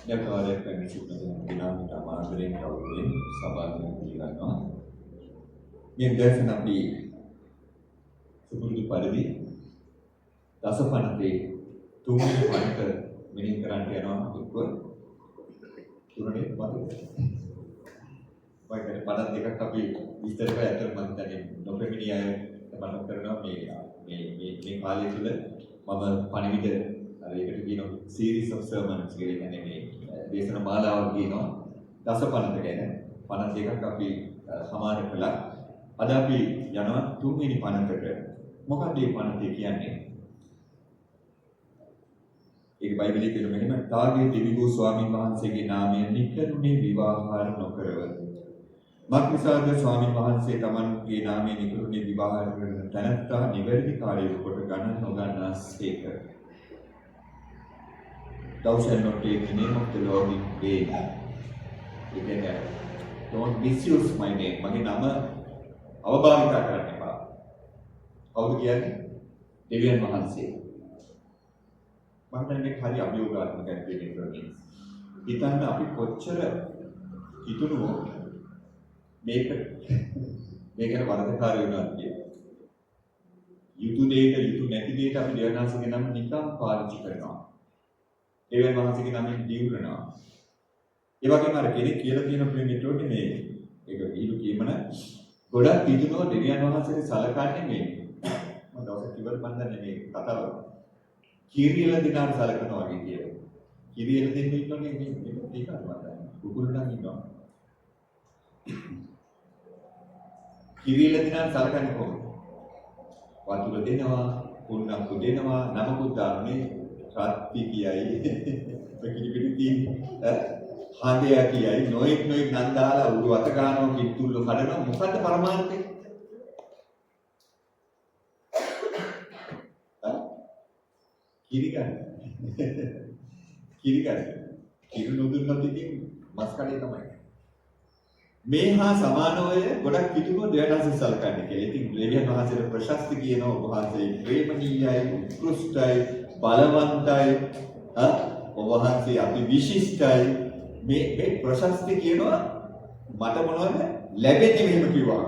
යකාරයක් කරන්න සිටින දිනාමිට ආදරයෙන් කවුරුන් සභාවෙන් පිළිගන්නවා. මේ දැසන අපි සුපුරුදු පරිදි දසපනතේ තුන්වෙනි පනත මෙහි කරන්න යනවා එක්ක තුනනේ මතක. වයින් පනත් දෙකක් අපි විස්තර කරලා අතර මම දැන් නොපෙමිණිය අය මතක් කරනවා මේ කාලය තුල මම පණිවිඩ ඒකට කියනවා series of sermons කියලා කියන්නේ මේ දේශන මාලාවක් කියනවා දසපනත ගැන පනත් දෙකක් අපි සමාන කළා. අද අපි යනවා තුන්වෙනි පනතට. මොකක්ද මේ පනතේ කියන්නේ? ඒක බයිබලයේ කියන මෙහෙම තාගේ දෙවිගෝ ස්වාමීන් වහන්සේගේ නාමයෙන් නිකරුණේ විවාහාර නොකරව. මක්නිසාද ස්වාමීන් වහන්සේ තමන්ගේ නාමයෙන් නිකරුණේ විවාහාර කරන තැනැත්තා නිවැරදි කාර්යය කොට ගණන් නොගන්නාසේක. Thou shalt not take the name of the Lord in vain. You can don't misuse my name. මගේ නම අවභාවිත කරන්න එපා. කවුද කියන්නේ? දෙවියන් වහන්සේ. මම දැන් මේක හරි අභියෝගාත්මකයි කියන්නේ. හිතන්න අපි කොච්චර හිතුණෝ මේකට වරදකාරී වෙනවා කියන්නේ. යුතු දෙයක යුතු නැති දෙයක අපි දෙවියන් වහන්සේගේ නම නිකම් පාවිච්චි කරනවා. දෙවියන් වහන්සේගේ නමින් දියුරනවා. ඒ වගේම අර කෙනෙක් කියලා තියෙන ප්‍රේමිතෝට මේ ඒක ඊළු කීමන ගොඩක් පිටුනෝ දෙවියන් වහන්සේගේ සලකන්නේ මේ මම දවසක් කිව්වද මන් දන්නේ මේ කතාව. කීරියල දිනාට සලකනවා වගේ කියලා. කීරියල දෙන්න ඉන්නෝනේ මේ ඒක අරවන්න. කුකුළු නම් ඉන්නවා. කීරියල දිනාට සලකන්නේ කොහොමද? වතුර දෙනවා, කුණක් දෙනවා, නමකුත් දාන්නේ රත්ති කියයි පිටිපිටි තින් හාදේ කියයි නොඑක් නන්දාලා උඩ වත ගන්නවා කිත්තුල්ල කඩනවා මොකද්ද පරමාර්ථය? කිරිකන් කිරි නුදුන්නත් ඉතින් මස් කඩේ තමයි. මේ හා සමානෝය ගොඩක් පිටුම දෙවනසල් සලකන්නේ කියලා. ඉතින් දෙවියන් වහන්සේට ප්‍රශස්ති කියනවා ඔබ වහන්සේ ප්‍රේමණීයයි උත්කෘෂ්ටයි බලවන්තයි ඔබ වහන්සේ අති විශිෂ්ටයි මේ ප්‍රශස්ති කියනවා මට මොනවද ලැබෙන්නේ මෙහෙම කිව්වා.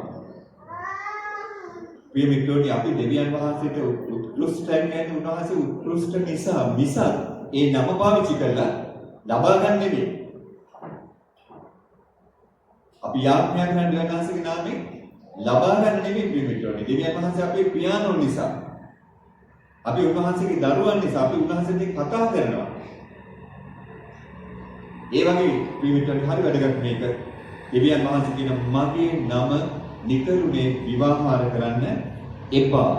මේ මිත්‍රෝනි අපි දෙවියන් වහන්සේට උත්කෘෂ්ටයි කියන්නේ උන්වහන්සේ උත්කෘෂ්ට නිසා මිස ඒ නම පාවිච්චි කරලා ලබා ගන්න නෙමෙයි. අපි යාඥා කරන දෙවියන් වහන්සේගේ නාමයෙන් ලබා ගන්න නෙමෙයි මේ මිත්‍රෝනි. දෙවියන් වහන්සේ අපේ පියාණෝ නිසා අපි උන්වහන්සේගේ දරුවන් නිසා අපි උන්වහන්සේත් කතා කරනවා. ඒ වගේ ප්‍රීමිටර් හරි වැඩගත් මේක දෙවියන් වහන්සේ කියන මගේ නම නිකරුණේ විවාහාර කරන්න එපා.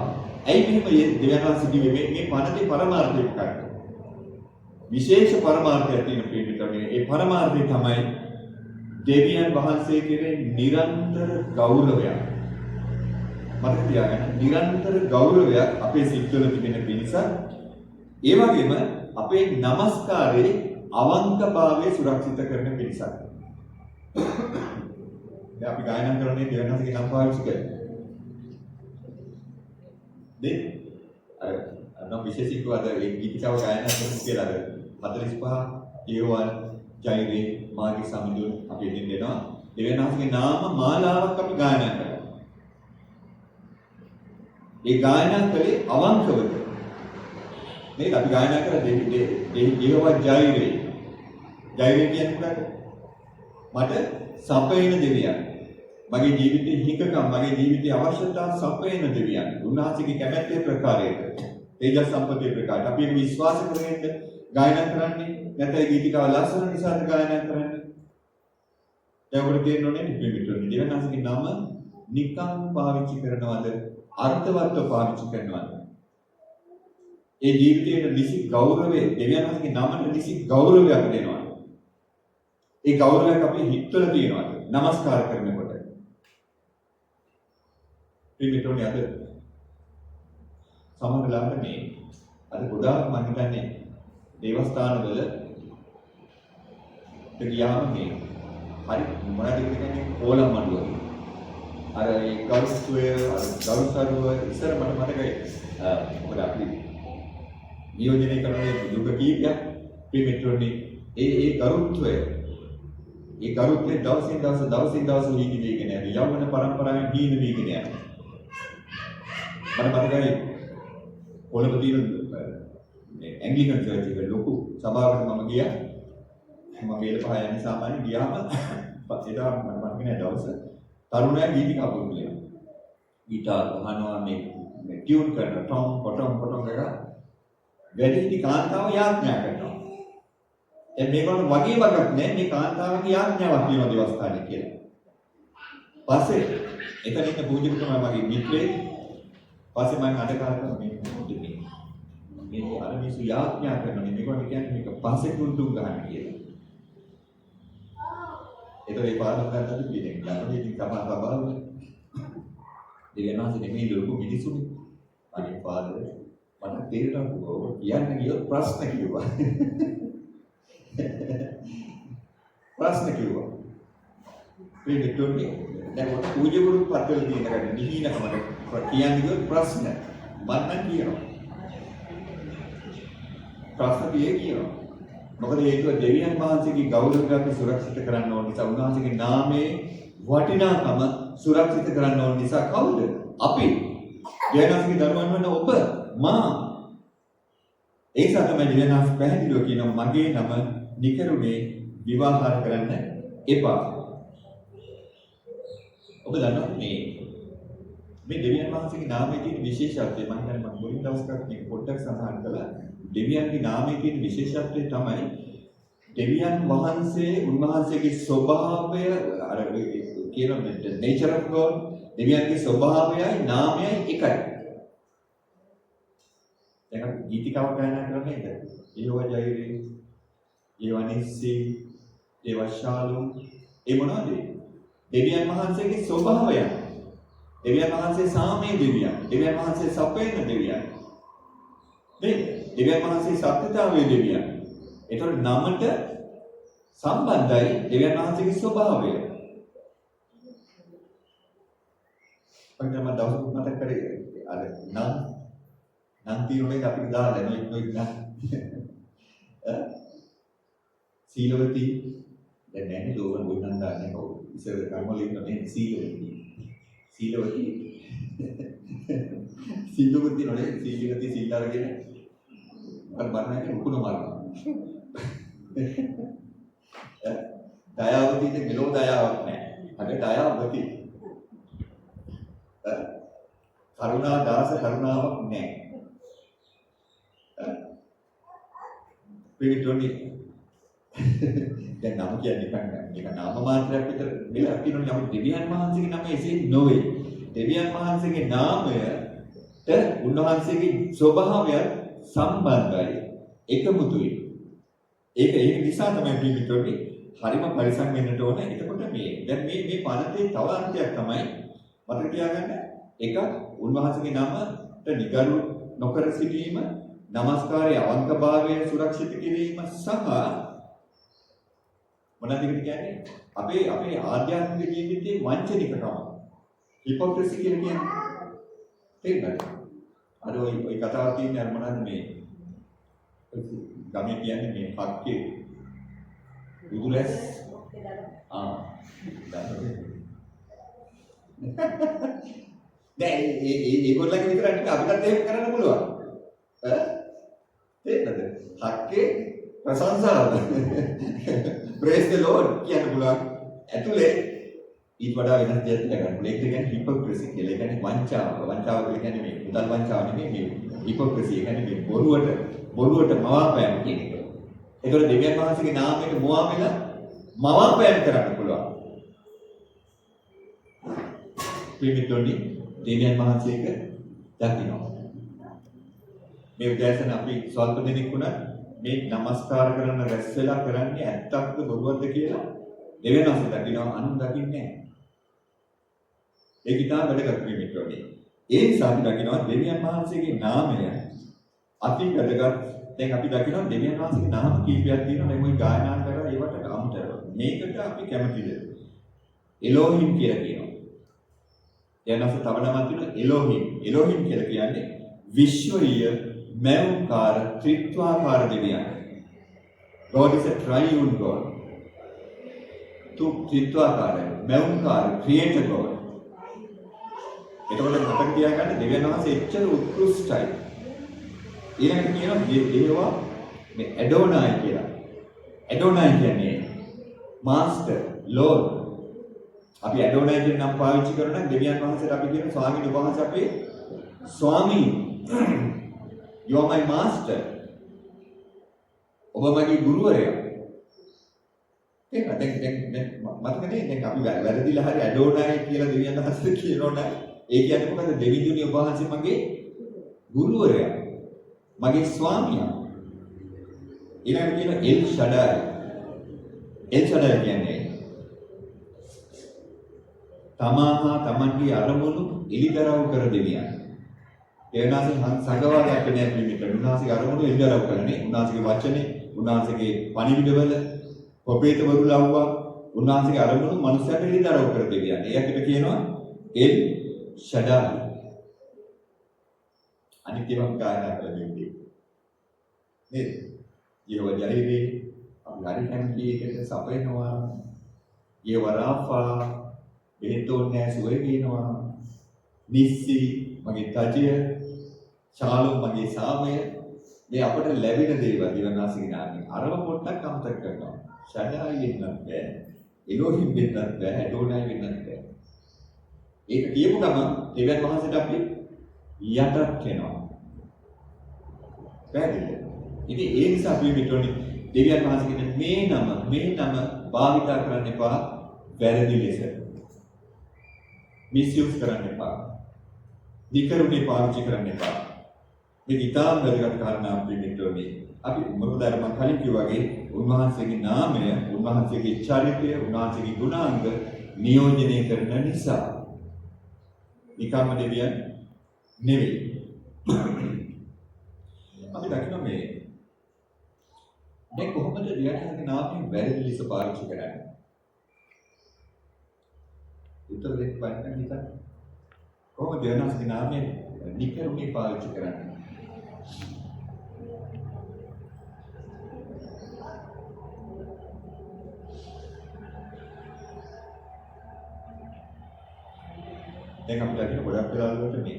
ඇයි මෙහෙම දෙවියන් වහන්සේ කිව්වේ මේ පනතේ පරමාර්ථය මොකක්ද? විශේෂ පරමාර්ථයක් තියෙන ප්‍රීමිටර් ඒ පරමාර්ථය තමයි දෙවියන් වහන්සේ කෙරේ නිරන්තර ගෞරවයක්. මතක තියාගන්න නිරන්තර ගෞරවයක් අපේ සිත්වල තිබෙන නිසා ඒ වගේම අපේ নমස්කාරයේ අවංකභාවය සුරක්ෂිත කරන පිණිසක්. දැන් අපි ගායනා කරන්නේ දෙවියන් වහන්සේගේ නම පාවිච්චි කරලා. අර විශේෂිකව අද ඒ ගීතිකාව ගායනා කරමු කියලා අර 45 ඒවන් ජෛරේ මාගේ සමිඳුන් අපි දෙන්න දෙනවා. දෙවියන් වහන්සේගේ නාම මාලාවක් අපි ගායනා කරනවා. ඒ ගායනා කලේ අවංකවද නේද? අපි ගායනා කර දේවවත් ජෛරේ කියන්නේ මොකක්ද? මට සපයන දෙවියන්. මගේ ජීවිතේ හිකකම් මගේ ජීවිතේ අවශ්‍යතා සපයන දෙවියන්. උන්වහන්සේගේ කැමැත්තේ ප්‍රකාරයට තේජස් සම්පතේ ප්‍රකාරයට අපි ඒක විශ්වාස කරගෙන ගායනා කරන්නේ නැත්නම් ගීතිකාව ලස්සන නිසාද ගායනා කරන්නේ? දැන් ඔබට තේරෙන්නේ පිළිතුරු දෙවියන් වහන්සේගේ නම නිකම් පාවිච්චි කරනවද? අර්ථවත්ව පාවිච්චි කරනවා. ඒ ජීවිතයේ නිසි ගෞරවය දෙවියන් වහන්සේගේ නමට නිසි ගෞරවයක් දෙනවා. ඒ ගෞරවයක් අපේ හිතවල තියෙනවා. নমස්කාර කරනකොට. පිළිතුරුනේ අද සමහරවිට මේ අද ගොඩාක් මම හිතන්නේ දේවස්ථානවල ගියාම මේ හරි මොනවද කියන්නේ ඕලම් මඩුව. අර ඒ ගෞරවය ගෞරවසරුව ඉස්සර මට මතකයි මොකද අපි නියෝජනය කරන යුග කීපයක් ප්‍රීමිට්‍රෝනි ඒ ගරුත්වය දවසින් දවස හීන වීගෙන යනවා. යෞවන පරම්පරාවෙන් හීන වීගෙන යනවා. මට මතකයි කොළඹ තියෙන ඇන්ග්ලිකන් චර්ච් එක ලොකු සභාවකට මම ගියා. මම වේල පහ යන්නේ සාමාන්‍ය ගියාම එදා මම මතක දවස තරුණයා ගීතිකා පුරුදු වෙනවා. ගිටාර් අහනවා මේ ටියුන් කරන පොටොම් එක වැඩිහිටි කාන්තාව යාඥා කරනවා. දැන් මේගොල්ලෝ වගේ වගක් නෑ මේ කාන්තාවගේ යාඥාවක් තියෙනවා දේවස්ථානේ කියලා. පස්සේ එතන ඉන්න පූජකතුමා මගේ මිත්‍රයෙක්. පස්සේ මම අඬ කරා මේ අර මිනිස්සු යාඥා කරනවා මේගොල්ලෝ කියන්නේ මේක පස්සේ කුරුතුම් ගන්න කියලා. ඒතර ඒ පාඩම් ගන්නත් පිටින් ගන්න ඉතින් තමයි සබාවනේ. දෙවියන්වහන්සේ නෙමෙයි ලොකු මිනිසුනේ. අනේ පාදර මට තේරෙනවා කියන්න ගියොත් ප්‍රශ්න කිව්වා. ප්‍රශ්න කිව්වා. පිළිතුරේ දැන් පූජ්‍යවරුන් පත්වල තියෙන කඩ නිහිනකමද කියන්නේ ගියොත් ප්‍රශ්න මම නම් කියනවා. ප්‍රශ්න කියනවා. මොකද හේතුව දෙවියන් වහන්සේගේ ගෞරවය අපි සුරක්ෂිත කරන්න ඕන නිසා උන්වහන්සේගේ නාමයේ වටිනාකම සුරක්ෂිත කරන්න ඕන නිසා කවුද? අපි. දෙවියන්වහන්සේගේ දරුවන් වන ඔබ මා. ඒ නිසා තමයි දෙවියන්වහන්සේ පැහැදිලිව කියනවා මගේ නම නිකරුණේ විවාහාර කරන්න එපා. ඔබ දන්නවා මේ දෙවියන් වහන්සේගේ නාමයේ තියෙන විශේෂත්වය මම හිතන්නේ මම මුලින් දවසක් මේක පොඩ්ඩක් සඳහන් කළා. දෙවියන්ගේ නාමයේ තියෙන විශේෂත්වය තමයි දෙවියන් වහන්සේ උන්වහන්සේගේ ස්වභාවය අර කියන nature of God දෙවියන්ගේ ස්වභාවයයි නාමයයි එකයි. දැන් අපි ගීතිකාවක් ගායනා කරන්නේ නේද? යේහෝවා ජයරේ, යේහෝවා නිස්සී, යේහෝවා ශාලෝම් ඒ මොනවද? දෙවියන් වහන්සේගේ ස්වභාවය. දෙවියන් වහන්සේ සාමයේ දෙවියන්. දෙවියන් වහන්සේ සපේන දෙවියන්. දෙවියන් වහන්සේ සත්‍යතාවයේ දෙවියන්. ඒතකොට නමට සම්බන්ධයි දෙවියන් වහන්සේගේ ස්වභාවය. පන්දම දවසක් මතක් කරේ අර නම් తీරුනේ අපිට දාලා නොයි නම් සීලවති දැන් නැහැ ලෝකෙ ගොඩනගා ගන්න කවුරු ඉස්සර කර්මවල ඉන්න මේ සීලවති නෝනේ සීලවති සීලාරගෙන අර මරණයක උකුණ මරනවා දයාවතිට මෙලෝ දයාවක් නැහැ අර දයාවති කරුණා දාස කරුණාවක් නැහැ පිළිතුරු දැන් නම කියන්නේ නිකන් නාම මාත්‍රයක් විතර මෙලක් තියෙනවා. නමුත් දෙවියන් වහන්සේගේ නම එසේ නොවේ. දෙවියන් වහන්සේගේ නාමයට උන්වහන්සේගේ ස්වභාවය සම්බන්ධයි. එකමුතුයි. ඒක නිසා තමයි පිළිතුරුනේ හරිම පරිසම් වෙන්නට ඕන. එතකොට මේ දැන් මේ පණතේ තව අර්ථයක් තමයි මතක තියාගන්න. එක උන්වහන්සේගේ නමට නිගරු නොකර සිටීම, නමස්කාරයේ අවංකභාවය සුරක්ෂිත කිරීම සහ මොනවද කියන්නේ? අපේ ආධ්‍යාත්මික ජීවිතයේ වංචනිකකම. හිපොක්‍රසි කියන්නේ තේරෙනවද? අර ওই කතාවක් තියෙන්නේ අර මොනවද මේ ගමේ කියන්නේ මේ හක්කේ උදුලස් දැන් ඒගොල්ලන්ගේ විතරක් නෙවෙයි අපිටත් එහෙම කරන්න පුළුවන්. තේරෙනවද? හක්කේ ප්‍රශංසාව. praise the Lord කියන්න පුළුවන්. ඇතුලේ ඊට වඩා වෙනස් දෙයක් ගන්න පුළුවන්. ඒක කියන්නේ හිපොක්‍රසි කියලා. ඒ කියන්නේ වංචාව. වංචාව කියන්නේ මේ මුදල් වංචාව නෙමෙයි මේ හිපොක්‍රසි. ඒ කියන්නේ මේ බොරුවට මවාපෑම කියන එක. ඒතකොට දෙවියන් වහන්සේගේ නාමයට මුවා වෙලා මවාපෑම කරන්න පුළුවන්. පිළිතුරුනි දෙවියන් වහන්සේක දකින්න. මේ උදෑසන අපි ස්වල්ප දෙනෙක් වුණා මේ নমස්කාර කරන රැස් වෙලා කරන්නේ ඇත්තක්ද බොරුවක්ද කියලා දෙවියන් වහන්සේ දකින්නවා අනුන් දකින්නේ නැහැ. ඒක ඉතාම වැදගත් පිළිතුරුනේ. ඒ නිසා අපි දකින්නවා දෙවියන් වහන්සේගේ නාමය අති වැදගත්. දැන් අපි දකිනවා දෙවියන් වහන්සේගේ නාම කීපයක් තියෙනවා. දැන් ওই ගායනා කරලා ඒවට අමතරව මේකට අපි කැමතිද? එලෝහිම් කියලා කියනවා. ඊළඟට තව නමක් තියෙනවා එලෝහිම්. එලෝහිම් කියලා කියන්නේ විශ්වීය මෞකාර ත්‍රිත්වාකාර දෙවියන්. God is a triune God. ත්‍රිත්වාකාරයි, මෞංකාරයි, creator God. එතකොට මතක තියාගන්න දෙවියන් වහන්සේ එච්චර උත්කෘෂ්ටයි. ඊළඟට කියනවා දේවා මේ ඇඩෝනයි කියලා. ඇඩෝනයි කියන්නේ මාස්ටර්, ලෝඩ්. අපි ඇඩෝනයි කියන නම පාවිච්චි කරනවා නම් දෙවියන් වහන්සේට අපි කියන ස්වාමීන් වහන්සේ අපේ ස්වාමී. You are my master. ඔබ මගේ ගුරුවරයා. ඒක දැන් මතකනේ දැන් අපි වැරදිලා හරි ඇඩෝනයි කියලා දෙවියන් වහන්සේ කියනවනේ. ඒ කියන්නේ මොකද දෙවිඳුනි ඔබ වහන්සේ මගේ ගුරුවරයා. මගේ ස්වාමියා. ඊළඟට කියන එල් ෂඩායි. එල් ෂඩායි කියන්නේ තමාහා තමන්ගේ අරමුණු එලිදරව් කර දෙවියන්. ඒ වෙනාසේ සංගවා දැක්කේ පිළිමිට. උන්වහන්සේගේ අරමුණු එලිදරව් කරන්නේ. උන්වහන්සේගේ වචනේ, උන්වහන්සේගේ පණිවිඩවල පොපේතවරු ලව්වා. උන්වහන්සේගේ අරමුණු මනුස්සයෙක් එලිදරව් කර දෙවියන්. ඒකට කියනවා එල් ෂඩායි. අනිත්‍යවම් කායනා කළ දෙන්නේ. නේද? ඊව ජරීරේ අපි හරි කැමති එකට සපයනවා. ඊව රාෆා බෙහෙතෝන්නේ සුවේ කියනවා. නිස්සි මගේ තජය, ශාලෝ මගේ සාමය. මේ අපට ලැබෙන දේවල් දිවනාසික නාමයෙන් අරව පොට්ටක් අමතක කරනවා. ෂඩායි වෙන්නත් බෑ. එලෝහිම් වෙන්නත් බෑ. ඇඩෝනයි වෙන්නත් බෑ. ඒක කියපු ගමන් දෙවියන් වහන්සේට අපි යටත් වෙනවා. පැහැදිලිද? ඉතින් ඒ නිසා අපි මෙතනදී දෙවියන් වහන්සේ කියන මේ නම භාවිතා කරන්න එපා වැරදි ලෙස. මිස්යූස් කරන්න එපා. නිකරුණේ පාවිච්චි කරන්න එපා. මේ ඉතාම වැදගත් කාරණා අපි මෙතනදී අපි මොකද අර මම කලින් කිව්වා වගේ උන්වහන්සේගේ නාමය, උන්වහන්සේගේ චරිතය, උන්වහන්සේගේ ගුණාංග නියෝජනය කරන නිසා නිකම්ම දෙවියන් නෙවෙයි. අපි දකිනවා මේ දැන් කොහොමද දෙවියන්ගේ නාමයෙන් වැරදි ලෙස පාවිච්චි කරන්නේ? උත්තර දෙන්න බලන්න හිතන්න. කොහොමද දෙවියන්ගේ නාමයෙන් නිකරුණේ පාවිච්චි කරන්නේ? දැන් අපි දකින ගොඩක් වෙලාවලට මේ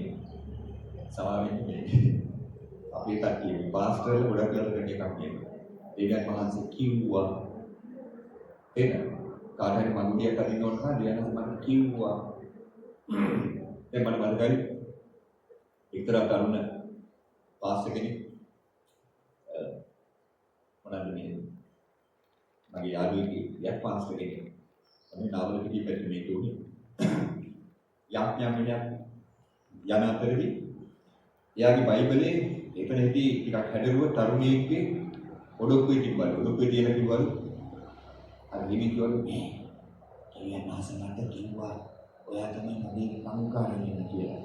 සමාවෙන්න මේ අපේ කට්ටිය මේ පාස්ටර්ල ගොඩක් වෙලාවලට කරන එකක් කියනවා. දෙවියන් වහන්සේ කිව්වා එන කාට හරි මඟුලියක් අදින්න ඕන නම් දෙවියන් වහන්සේ මට කිව්වා. දැන් මට මතකයි එක්තරා තරුණ පාස්ටර් කෙනෙක් මොනවද මේ මගේ යාළුවෙක්ගේ යක් පාස්ටර් කෙනෙක් මේ නාවල පිටිපැත්තේ මේ දුන්නේ යන අතරදී එයාගේ බයිබලේ එතන හිටි ටිකක් හැදරුව තරුණියෙක්ගේ ඔඩොක්කුවේ තිබ්බලු. ඔඩොක්කුවේ තියලා කිව්වලු අර හිමි කිව්වලු මේ දෙවියන් වහන්සේ මට කිව්වා ඔයා තමයි මගේ කමුකාරයෙක් කියලා.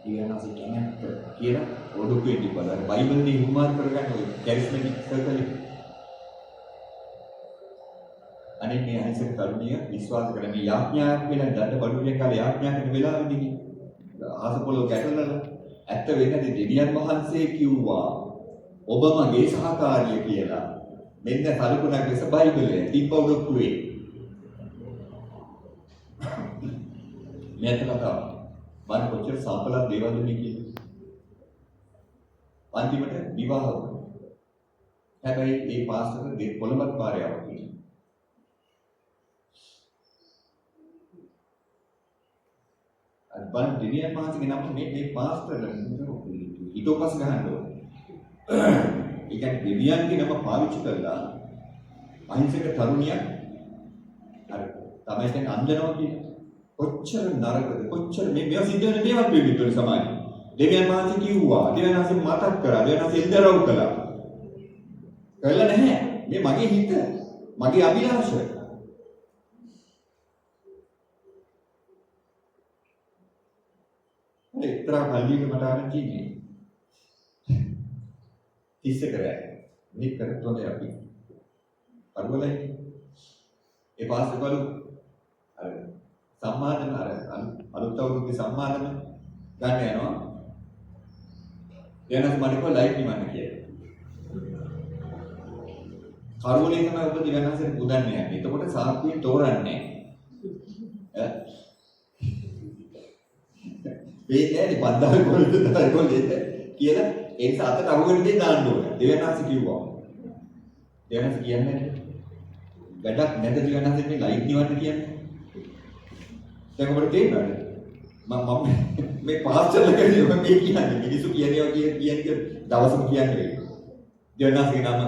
දෙවියන් වහන්සේ කැමැත්ත කියලා ඔඩොක්කුවේ තිබ්බලු. අර බයිබලේ හුමාර් කරගන්න ඔය කැරිස්මැටික් සර්කල් එක. අනේ මේ අහිංසක තරුණිය විශ්වාස කරන මේ යාඥාවක් වෙන දඩ බඩුවේ කාලේ යාඥා කරන වෙලාවෙදී ආසපොළොව ගැටලලා ඇත්ත වෙන්නේ දෙවියන් වහන්සේ කිව්වා ඔබ මගේ සහකාරිය කියලා. මෙන්න කල්පනා කරලා බයිබලයේ තිබ්බ උඩකුවේ. මේක කතාව. මම කොච්චර සාපලක් දේවල්ද මේ කියන්නේ. අන්තිමට විවාහ වුණා. හැබැයි මේ පාස්ටර් පොළඹක් පාරයක් වගේ. බන් දෙවියන් වහන්සේගේ නම මේ පාස්ටර්ලා ඊටෝපස් ගහන්න ඕනේ. ඒ කියන්නේ දෙවියන්ගේ නම පාවිච්චි කරලා අහිංසක තරුණියක් අර තමයි දැන් අන්දනවා කියන්නේ. කොච්චර නරකද කොච්චර මේවා සිද්ධ වෙන දේවල් පිළිතුරු සමාජය. දෙවියන් වහන්සේ කිව්වා, දෙවියන් වහන්සේ මතක් කරා, දෙවියන් වහන්සේ ඉල්දරව් කළා. කළා නැහැ. මේ මගේ හිත, මගේ අභිලාෂය. එක්තරා කල්ලියක මට ආරංචි ඉන්නේ. 30 කරා. මේ කරතෝනේ අපි. අරුවලයි. ඒ පාස්සේ බලු අර සම්මාදන අර අලුත් අවුරුද්දේ සම්මාදන ගන්න යනවා. එනස් මට කො ලයිට් නිවන්න කියලා. කරවලේ තමයි ඔබ දිවනාසෙට පුදන්නේ යන්නේ. එතකොට සාක්කුවේ තෝරන්නේ ඈ. වේදේ පන්දාල් කොල්ද කොල්ද කියලා ඒ නිසා අතට අහුවෙන දේ දාන්න ඕන. දිවනාස කිව්වා. දිවනාස කියන්නේ වැඩක් නැද දිවනාසෙත් මේ ලයිට් නිවන්න කියන්නේ. දැන් ඔබට තේරෙනවද? මම මේ පාස්ටර්ලා කියන්නේ මේ කියන්නේ මිනිස්සු කියන්නේ දවසම කියන්නේ. දිවනාසගේ නම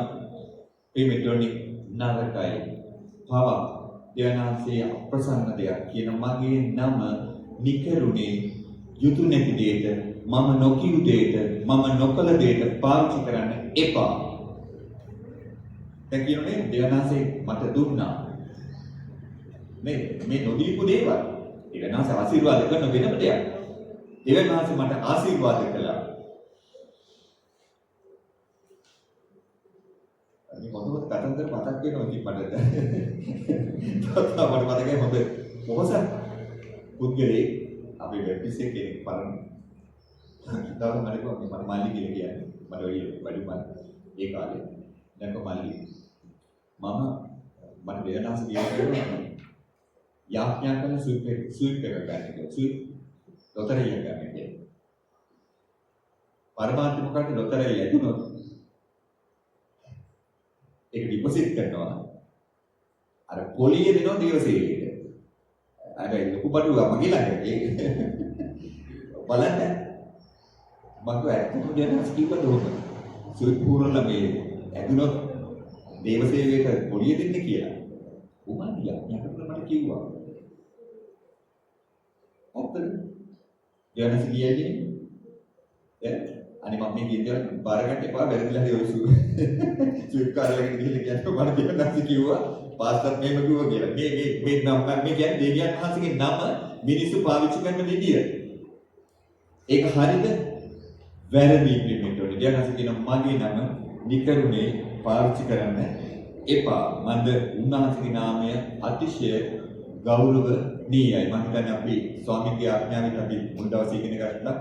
පිමිටෝනි නරකයි. පව දිවනාසේ අප්‍රසන්න දෙයක් කියන මගේ නම නිකරුණේ යුතු නැති දෙයට මම නොකියු දෙයට මම නොකළ දෙයට පාවිච්චි කරන්න එපා. දැන් කියන්නේ දිවනාසේ මට දුන්නා. මේ නොදීපු දේවල් දිවනාස ආශිර්වාද කරන වෙනම දෙයක්. දිවනාස මට ආශිර්වාද කළා. අනිත් මොනවද කතන්දර මතක් වෙනවා ඉතින් මට. තාම මට මතකයි හොඳ මොහොසත් පුද්ගලෙක් අපේ වෙබ්පිස් එකේ කෙනෙක් පරණ. ඊටම මට මල්ලි කියලා කියන්නේ. මට වැඩි මල් ඒ කාලේ. දැන් මල්ලි මට දිවනාස කියන්නේ යාඥා කරන ස්විප් එක ගන්න කියලා. ස්විප් ලොතරැයි එක ගන්න කියලා. පරමාර්ථ මොකක්ද ලොතරැයි ඇදුනොත් ඒක ඩිපොසිට් කරනවා. අර පොලිය දෙනවා දිවසේකට. අර ලොකු බඩුව මගේ ළඟ ඒක බලන්න. මම ඇත්තටම දෙනවා ස්කීපර් දුන්න. ස්විප් පුරලා මේ ඇදුනොත් දේවසේවයට පොලිය දෙන්න කියලා. උමන් යාඥා කරලා මට කිව්වා. ඔක්කොම යනස කියන්නේ අනේ මම මේ කියන්නේ බාරකට එපා වැරදිලා හරි ඔය ස්විප් කාර්යයකට ගිහිල්ලා කියනවා මට දෙන්නත් කිව්වා පාස්ටර් මේම කිව්වා කියලා. මේ නම් මේ කියන්නේ දෙවියන් වහන්සේගේ නම මිනිස්සු පාවිච්චි කරන විදිය. ඒක හරියද? වැරදි පිළිමෙටෝනේ. දෙවියන් කියන මගේ නම නිකරුණේ පාවිච්චි කරන්න එපා. මන්ද උන්වහන්සේගේ නාමය අතිශය ගෞරවණීයයි. මම හිතන්නේ අපි ස්වාමීන්ගේ ආඥාවෙන් අපි මුල් දවසේ ඉගෙන ගත්තා.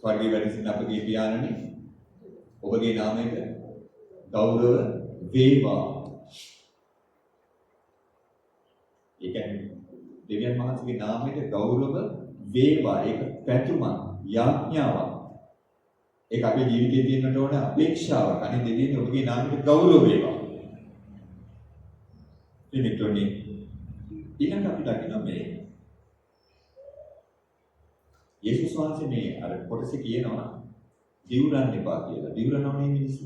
ස්වර්ගීය වැඩසින් අපගේ පියාණනි ඔබගේ නාමයට ගෞරව වේවා. ඒ කියන්නේ දෙවියන් වහන්සේගේ නාමයට ගෞරව වේවා. ඒක පැතුමක්, යාඥාවක්. ඒක අපේ ජීවිතයේ තියෙන්න ඕන අපේක්ෂාවක්. අනේ දෙවියන් ඔබගේ නාමයට ගෞරව වේවා. ඉනිටෝනි ඊළඟ අපි දකිනවා මේ යේසුස් වහන්සේ මේ අර කොටසේ කියනවා දිවුරන්න එපා කියලා. දිවුරනවා නේ මිනිස්සු.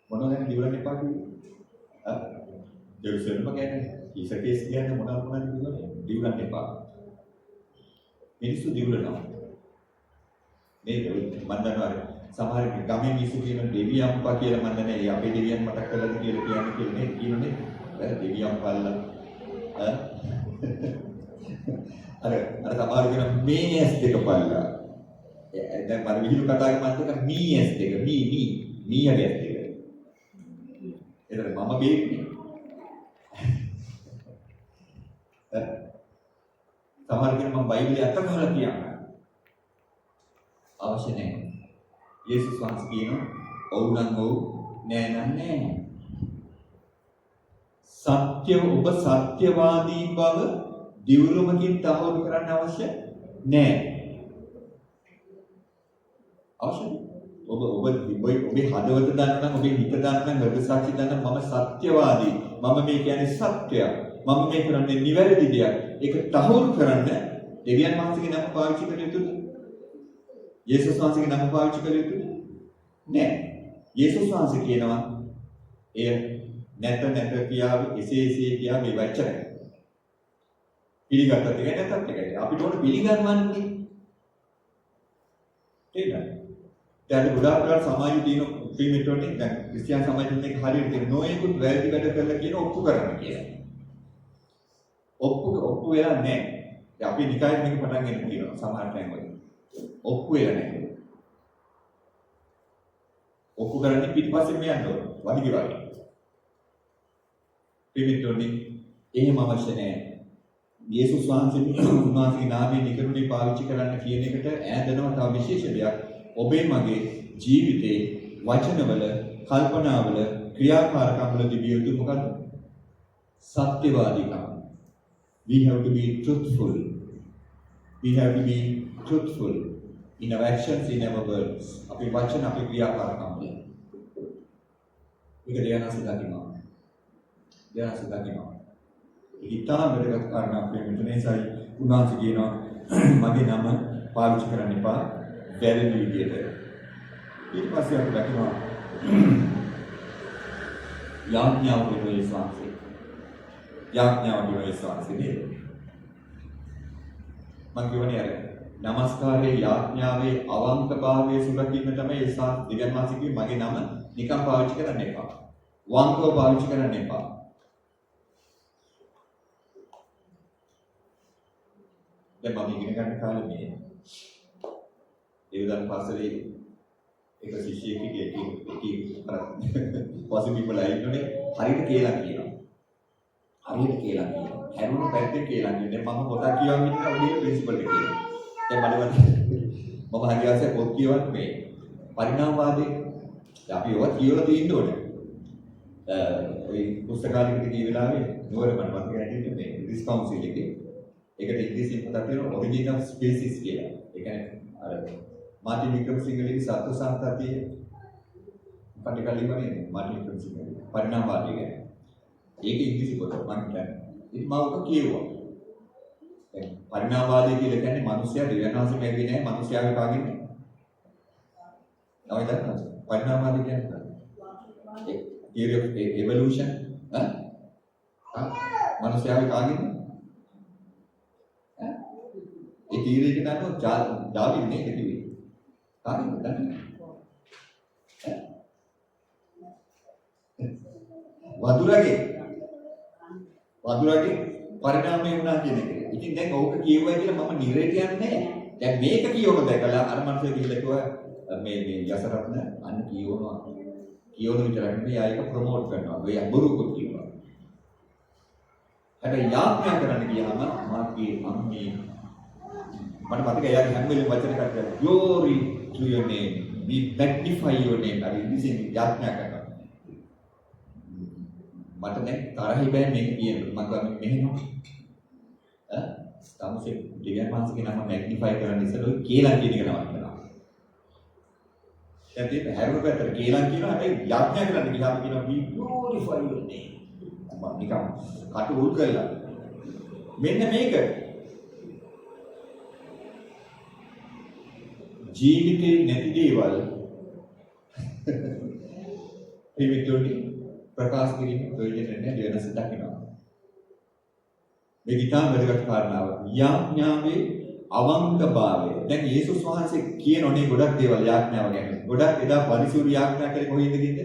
මොනවද දිවුරන්න එපා කියන්නේ? දෙවියන්ම කියන්නේ ඉසකේස් කියන්නේ මොනවද කියන්නේ? දිවුරන්න එපා. මිනිස්සු දිවුරනවා. නේද? මම දන්නවා සමහර ගමේ මිනිස්සු කියන දෙවියන්පා කියලා මම දන්නේ අපේ දෙවියන් මතක් කරලාද කියලා කියන්නේ දෙවියන් පල්ලා අර සමහර කෙනා මේ ඇස් දෙක පල්ලා දැන් මම විහිළු කතා කරන්නේ මී ඇස් දෙක මී ඇස් දෙක එතන මම බේන්නේ සමහර කෙනා මම බයිබලයේ අත ගහලා කියනවා අවශ්‍ය නැහැ. යේසුස් වහන්සේ කියනවා ඔව් නම් ඔව් නෑ නම් නෑ. සත්‍ය ඔබ සත්‍යවාදී බව දිවුරුමකින් තහවුරු කරන්න අවශ්‍ය නෑ. අවශ්‍ය ඔබේ හදවත දන්නා ඔබේ හිත දන්නා හෘද සාක්ෂි දන්නා මම සත්‍යවාදී. මම මේ කියන්නේ සත්‍යයක්. මම මේ කරන්නේ නිවැරදි දෙයක්. ඒක තහවුරු කරන්න දෙවියන් වහන්සේගේ නම පාවිච්චි කළ යුතුද? යේසුස් වහන්සේගේ නම පාවිච්චි කළ යුතුද? නෑ. යේසුස් වහන්සේ කියනවා එය නැත කියාවි එසේ කියාවි වචනයි. පිළිගත්තත් එකයි නැත්ත් එකයි. අපිට ඕන පිළිගන්නවන්නේ. තේරෙනවද? දැන් ගොඩාක් සමාජය තියෙන ප්‍රීමෙටෝනේ දැන් ක්‍රිස්තියානි සමාජයෙන් මේක හරියට තියෙන නොයෙකුත් වැරදි වැඩ කරලා කියන ඔප්පු කරන්න කියලා. ඔප්පු වෙලා නැහැ. දැන් අපි නිකායේ මේක පටන් ගන්න තියෙනවා සමහර ටයිම් වල. ඔප්පු වෙලා නැහැ. ඔප්පු කරන්නේ පිටිපස්සෙන් යන්න ඕන. වදිගේ වගේ. ප්‍රීමෙටෝනේ එහෙම අවශ්‍ය නැහැ. යේසුස් වහන්සේගේ නාමයෙන් නිකරුණේ පාවිච්චි කරන්න කියන එකට ඈදනවා තව විශේෂ දෙයක්. ඔබේ මගේ ජීවිතේ වචනවල කල්පනාවල ක්‍රියාකාරකම් වල තිබිය යුතු මොකද්ද? සත්‍යවාදීකම. We have to be truthful. We have to be truthful in our actions, in our words. අපේ වචන අපේ ක්‍රියාකාරකම් වල. මේක දෙයනස දකිනවා. දෙයනස දකිනවා. ඉතාම වැදගත් කාරණාවක් මේ මෙතනසයි උන්වහන්සේ කියනවා මගේ නම පාවිච්චි කරන්න එපා වැරදි විදියට. ඊට පස්සේ අපි දකිනවා යාඥාව වෙනුයි ස්වාමීන්. යාඥාව වෙනුයි ස්වාමීන්. මම කියවනේ අර නමස්කාරයේ යාඥාවේ අවංකභාවයේ සුරකින්න තමයි ඒ දිව්‍යන් වහන්සේ මගේ නම නිකම් පාවිච්චි කරන්න එපා. වංකව පාවිච්චි කරන්න එපා. දැන් මම ඉගෙන ගන්න කාලේ මේ ඒවදන් පස්සේ එක ශිෂ්‍යයෙක් possible ලයින්නේ හරියට කියලා කියනවා. හරියට කියලා කියනවා. හැරුණු පැත්තේ කියලා කියන්නේ මම පොතක් කියවගෙන ඉන්නවා ඔය ප්‍රින්සිපල් එක කියනවා. දැන් මම හරියට පොත් කියවන්නේ මේ පරිණාමවාදී අපි ඒවා කියවලා තියෙන්න ඕනේ. ඔය පුස්තකාලෙකට ගිය වෙලාවේ නුවර මම කියන්නේ මේ බ්‍රිටිෂ් කවුන්සිල් එකේ ඒකට ඉංග්‍රීසියෙන් පොතක් තියෙනවා ඔරිජින් ඔෆ් ස්පීසිස් කියලා. ඒ කියන්නේ අර මාටින් වික්‍රමසිංහගේ සත්ව සම්පතිය පටිකලිමනේ මාටින් වික්‍රමසිංහගේ පරිණාමවාදී ගැන. ඒක ඉංග්‍රීසි පොත මම කියන්නේ. ඉතින් මම ඔක කියුවා. දැන් පරිණාමවාදී කියලා කියන්නේ මිනිස්සයා දෙවියන්වහන්සේ කැවියේ නැහැ මිනිස්සයාගේ කාගෙන්නේ. නවයි දන්නවද? පරිණාමවාදී කියන්නේ theory of evolution මිනිස්සයාගේ කාගෙන්නේ. A theory එක නේද ඩාවින් නේද කිව්වේ. කාගෙන්ද දන්නේ? වදුරගේ පරිණාමය වුණා කියන එක. ඉතින් දැන් ඕක කියුවා කියලා මම නිරේට යන්නේ නැහැ. දැන් මේක කියවම දැකලා අර මනුස්සය කියලා කිව්වා මේ යසරත්න අන්න කියවනවා. කියවන විතරක් නෙවෙයි ආයක ප්‍රොමෝට් කරනවා. ඔය බොරුකුත් කියනවා. හැබැයි යාඥා කරන්න ගියාම මාගේ අම්මේ මට මතකයි යාගේ හැම වෙලේම වචන කතා glory to your name, we magnify your name. අර ඉංග්‍රීසියෙන් යාඥා කරනවා. මට දැන් තරහයි බෑ මේක කියන්න. මම ගාමින් මෙහෙනවා. තමසේ දෙවියන් වහන්සේගේ නම මැග්නිෆයි කරන්න ඉස්සෙල්ලා ඔය කියලා කියන එක නවත් කරනවා. දැන් මේ හැරුණු පැත්තට කියලා කියනවා හැබැයි යාඥා කරන්න ගියාම කියනවා we glorify your name. මම නිකන් කට උල් කරලා. මෙන්න මේක ජීවිතේ නැති දේවල් පිවිතුනි ප්‍රකාශ කිරීම ප්‍රයෝජන නැහැ වෙනස දකිනවා. මේ ගිතාම වැදගත් කාරණාව යාඥාවේ අවංකභාවය. දැන් යේසුස් වහන්සේ කියනෝනේ ගොඩක් දේවල් යාඥාව ගැන. ගොඩක් එදා පරිසුරු යාඥා කරේ කොහේද කිව්ද?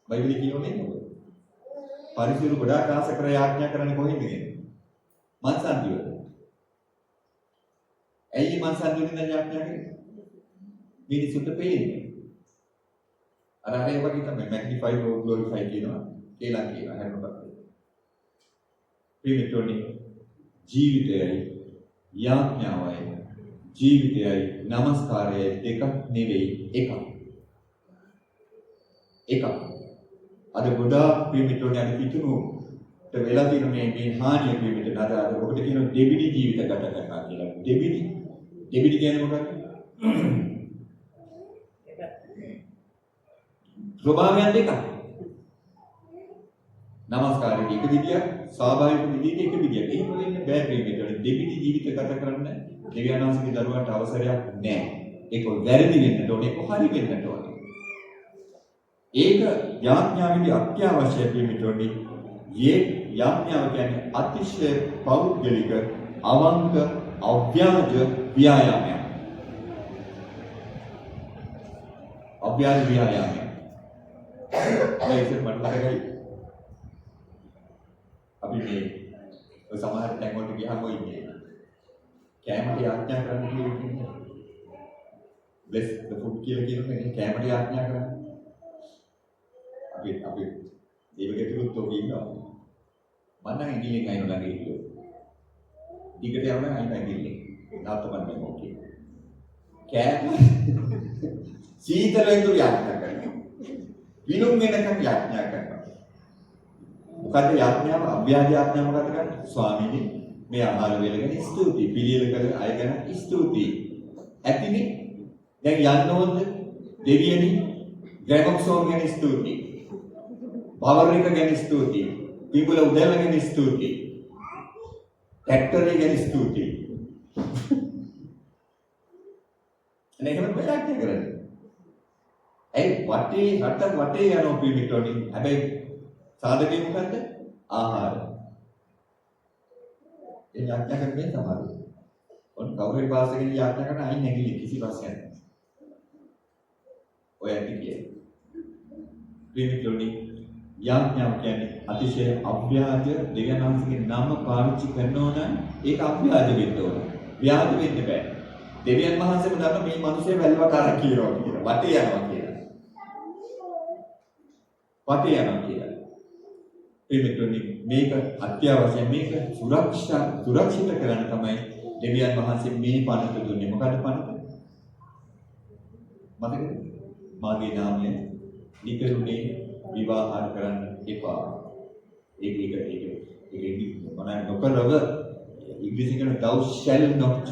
බයිබලයේ කියනෝනේ නේද? පරිසුරු ගොඩක් ආස කර යාඥා කරන්නේ කොහේද කියන්නේ? මන්සන්දිවල. ඇයි මන්සන්දිවල ඉඳන් යාඥා කරේ? මිනිසුන්ට පෙන්නේ. අර වගේ තමයි මැග්නිෆයි or glorify කියනවා කියලා කියනවා හැමෝටම. පිළිතුරේ ජීවිතයයි යාඥාවයි ජීවිතයයි නමස්කාරයයි දෙකක් නෙවෙයි එකක්. එකක්. අද ගොඩාක් පිළිතුරේ අද පිටුනුට වෙලා තියෙන මේ හානිය පිළිතුර නදාද ඔබට කියන දෙබිඩි ජීවිත ගත කරනවා කියලා. දෙබිඩි කියන්නේ මොකක්ද? ස්වභාවයන් දෙකක්. නමස්කාරයේ එක විදියක්, ස්වාභාවික විදියට එක විදියක්. එහෙම වෙන්නේ බෑ ප්‍රේමයට. දෙවිදි ජීවිත ගත කරන්න දෙවියන්වහන්සේගේ දරුවන්ට අවසරයක් නැහැ. ඒක වැරදි වෙන්නට ඕනේ, ඒක හරි වෙන්නට ඕනේ. ඒක යාඥාවේදී අත්‍යවශ්‍ය ප්‍රේමිතෝනි. මේ යාඥාව කියන්නේ අතිශය පෞද්ගලික, අවංක, අව්‍යාජ ව්‍යායාමයක්. අව්‍යාජ ව්‍යායාමයක්. ඒක මට ළඟයි. අපි මේ සමහර තැන් වලට ගියාම ඔය ඉන්නේ. කැමරේ යාඥා කරන්න කියන්නේ. bless the food කියලා කියන්නේ කැමරේ යාඥා කරන්නේ. අපි දේවගෙතුරුත් ඔක ඉන්නවා. මම නම් ඉංග්‍රීසියෙන් අයින ළඟ ඉන්නේ. ටිකට යවන අයින ඉංග්‍රීසියෙන්. නාත්තමන්නේ මොකේ. කෑම සීතල වෙනතුරු යාඥා කරනවා. විනුම් වෙනකම් යාඥා කරනවා. මොකද යාඥාව අභ්‍යාජ යාඥාව මොකද කරන්නේ? ස්වාමීනි මේ ආහාර වේල ගැන ස්තුතියි. පිළියෙල කළ අය ගැන ස්තුතියි. ඇතිනේ දැන් යන්න ඕනද? දෙවියනි ග්‍රැමොක්සෝන් ගැන ස්තුතියි. බවරික ගැන ස්තුතියි. පිඹුල උදැල්ල ගැන ස්තුතියි. ට්‍රැක්ටරේ ගැන ස්තුතියි. අනේ එහෙම බයයක් කරන්නේ. ඒ වටේ රට වටේ යන පිළිමිටෝනි. හැබැයි සාධකේ මොකද්ද? ආහාර. ඒ යාඥා කරන්නේ තමයි. ඔන්න කවුරුහරි පාසලකින් යාඥා කරන අයින් නැගිලි කිසි ප්‍රශ්නයක් නැහැ. ඔය ඇති කියන්නේ. පිළිමිටෝනි යාඥාව කියන්නේ අතිශය අභ්‍යාජ දෙවියන්වහන්සේගේ නම පාවිච්චි කරනවා නම් ඒක අභ්‍යාජ වෙන්න ඕන. ව්‍යාජ වෙන්න බෑ. දෙවියන් වහන්සේම දන්න මේ මිනිස්සේ වැල්ව කරක් කියනවා කියලා. වටේ යනවා කියලා. වටේ යනවා කියලා. පිළිතුරුනි මේක අත්‍යවශ්‍ය මේක සුරක්ෂිත කරන්න තමයි දෙවියන් වහන්සේ මේ පණත දුන්නේ. මොකද පණත? මතකද? මාගේ නාමය නිකරුණේ විවාහ කරන්න එපා. ඒක මොනවායි නොකරව ඉංග්‍රීසි කියන thou shall not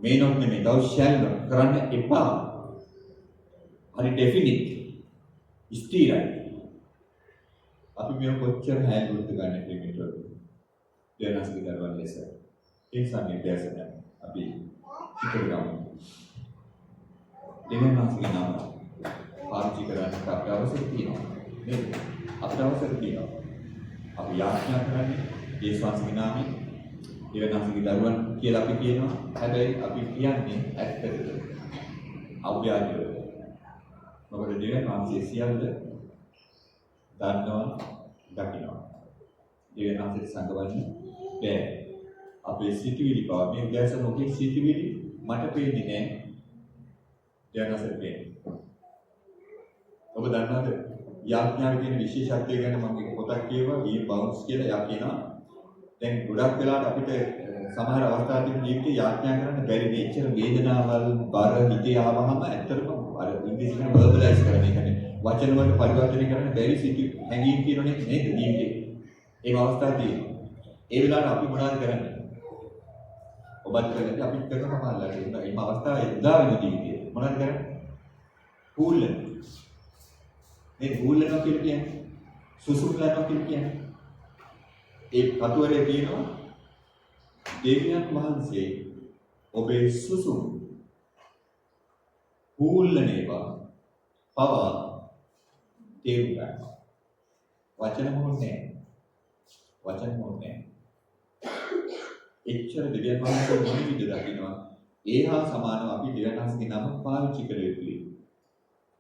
may not නෙමෙයි thou shall not කරන්න එපා. හරි ඩෙෆිනිට් ස්ථිරයි. අපි මේ කොච්චර හැලුවද ගන්න ක්‍රිමිනල් දෙනස්කි දරුවන් ලෙස ඒ සම්නිදේශන අපි ඉතිරිගමු. දෙවනාස්ගේ නම පාවිච්චි කරන්න අපට අවශ්‍ය තියෙනවා. නේද? අපට අවශ්‍ය තියෙනවා. අපි යාඥා කරන්නේ යේසුස්ගේ නාමයෙන් දෙවනාස්ගේ දරුවන් කියලා අපි කියනවා. හැබැයි අපි කියන්නේ ඇත්තටද? අව්‍යාජද? මොකද දෙවනාස්ගේ සියල්ල දන්නවා දකිනවා. දෙවනාස්ගේ සංගවන්නේ බෑ. අපේ සිටිවිලි බව මේ උදෑසන ඔකේ සිටිවිලි මට පේන්නේ නෑ. දෙවනාස්ගේ පේන්නේ. ඔබ දන්නවද යාඥාවේ තියෙන විශේෂත්වය ගැන මම පොතක් කියවුවා ඊ බවුන්ස් කියලා යා කියනවා. දැන් ගොඩක් වෙලාවට අපිට සමහර අවස්ථාවලදී ජීවිතේ යාඥා කරන්න බැරි මේච්චර වේදනාවල් බර හිතේ ආවහම ඇත්තටම අර ඉංග්‍රීසි කියන වර්බලයිස් කරන එක නේ වචන වලට පරිවර්තනය කරන්න බැරි සිටි හැඟීම් තියෙනනේ නේද ජීවිතේ. ඒ අවස්ථාවදී ඒ වෙලාවට අපි මොනවද කරන්නේ? ඔබත් කරන්නේ අපිත් කරන සමහරලාට මේ අවස්ථාවේ උදා වෙන ජීවිතේ මොනවද කරන්නේ? කූල්ලන මේ කූල්ලනවා කියලා කියන්නේ සුසුම්ලනවා කියලා කියන්නේ ඒ කතුවරේ තියෙනවා දෙවියන් වහන්සේ ඔබේ සුසුම් කූල්ලනේවා පවා තේරුම් ගන්නවා. වචන මොන්නේ එච්චර දෙවියන් වහන්සේ මොන විදිහද දකින්නවා ඒහා සමානව අපි දෙවියන් වහන්සේගේ නම පාවිච්චි කළ යුතුයි.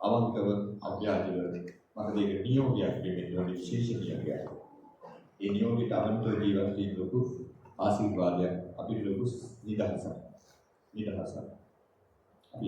අවංකව අභ්‍යාජව මට දෙක නියෝගයක් දෙන්න විශේෂ නියෝගයක්. ඒ නියෝගයට අනුව ජීවත් වීම ලොකු ආශිර්වාදයක් අපිට ලොකු නිදහසක්. අපි